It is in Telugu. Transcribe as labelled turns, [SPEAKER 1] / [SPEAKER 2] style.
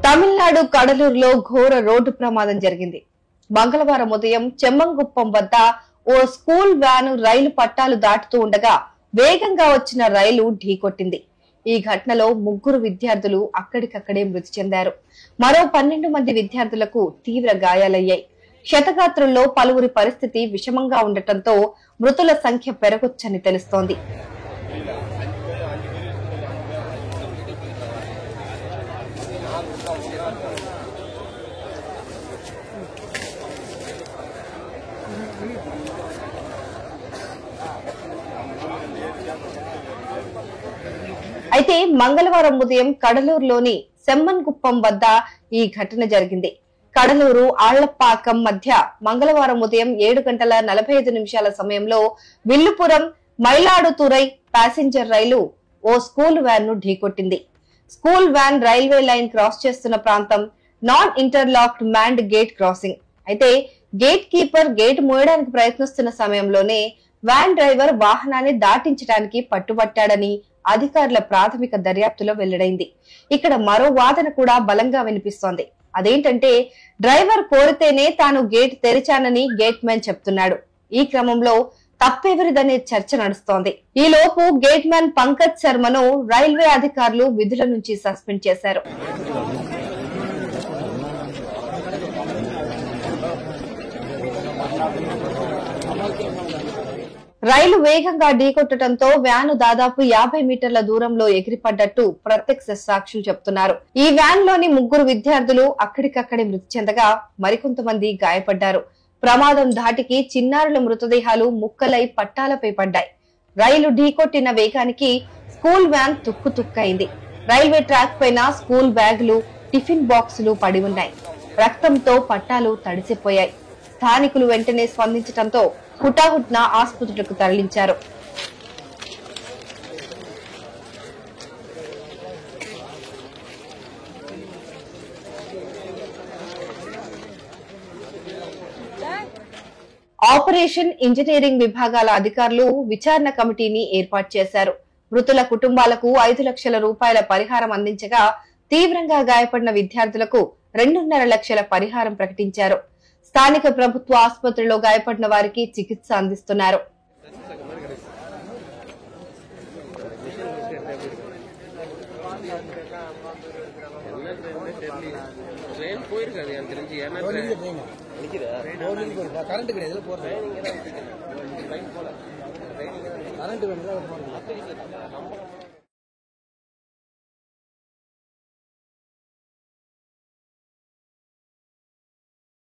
[SPEAKER 1] తమిళనాడు కడలూరులో ఘోర రోడ్డు ప్రమాదం జరిగింది. మంగళవారం ఉదయం చెమ్మంగుప్పం వద్ద ఓ స్కూల్ వ్యాను రైలు పట్టాలు దాటుతూ ఉండగా వేగంగా వచ్చిన రైలు ఢీకొట్టింది. ఈ ఘటనలో 3 విద్యార్థులు అక్కడికక్కడే మృతి చెందారు. మరో 12 మంది విద్యార్థులకు తీవ్ర గాయాలయ్యాయి. క్షతగాత్రుల్లో పలువురి పరిస్థితి విషమంగా ఉండటంతో మృతుల సంఖ్య పెరగొచ్చని తెలుస్తోంది. అయితే మంగళవారం ఉదయం కడలూరులోని సెమ్మన్గుప్పం వద్ద ఈ ఘటన జరిగింది. కడలూరు ఆళ్లపాకం మధ్య మంగళవారం ఉదయం 7:45 సమయంలో విల్లుపురం మైలాడుతురై ప్యాసింజర్ రైలు ఓ స్కూల్ వ్యాన్ ను ఢీకొట్టింది. School van railway line cross చేస్తున్న ప్రాంతం నాన్ ఇంటర్లాక్డ్ మ్యాండ్ గేట్ క్రాసింగ్. అయితే గేట్ కీపర్ గేట్ మూయడానికి ప్రయత్నిస్తున్న సమయంలోనే వ్యాన్ డ్రైవర్ వాహనాన్ని దాటించడానికి పట్టుబట్టాడని అధికారుల ప్రాథమిక దర్యాప్తులో వెల్లడైంది. ఇక్కడ మరో వాదన కూడా బలంగా వినిపిస్తోంది. అదేంటంటే డ్రైవర్ కోరితేనే తాను గేట్ తెరిచానని గేట్ మ్యాన్ చెప్తున్నాడు. ఈ క్రమంలో తప్పెవరిదనే చర్చ నడుస్తోంది. ఈ లోపు గేట్ మ్యాన్ పంకజ్ శర్మను రైల్వే అధికారులు విధుల నుంచి సస్పెండ్ చేశారు. రైలు వేగంగా ఢీకొట్టడంతో వ్యాను దాదాపు 50 మీటర్ల దూరంలో ఎగిరిపడ్డట్టు ప్రత్యక్ష సాక్షులు చెప్తున్నారు. ఈ వ్యాన్ లోని 3 విద్యార్థులు అక్కడికక్కడే మృతి చెందగా మరికొంతమంది గాయపడ్డారు. ప్రమాదం ధాటికి చిన్నారుల మృతదేహాలు ముక్కలై పట్టాలపై పడ్డాయి. రైలు ఢీకొట్టిన వేగానికి స్కూల్ వ్యాన్ తుక్కుతుక్కైంది. రైల్వే ట్రాక్ పైన స్కూల్ బ్యాగులు, టిఫిన్ బాక్సులు పడి ఉన్నాయి. రక్తంతో పట్టాలు తడిసిపోయాయి. స్థానికులు వెంటనే స్పందించడంతో హుటాహుట్న ఆసుపత్రులకు తరలించారు. ఆపరేషన్ ఇంజనీరింగ్ విభాగాల అధికారులు విచారణ కమిటీని ఏర్పాటు చేశారు. మృతుల కుటుంబాలకు 5 లక్షల రూపాయల పరిహారం అందించగా తీవ్రంగా గాయపడిన విద్యార్థులకు 2.5 లక్షల పరిహారం ప్రకటించారు. స్థానిక ప్రభుత్వ ఆసుపత్రిలో గాయపడిన వారికి చికిత్స అందిస్తున్నారు.
[SPEAKER 2] కరెంట్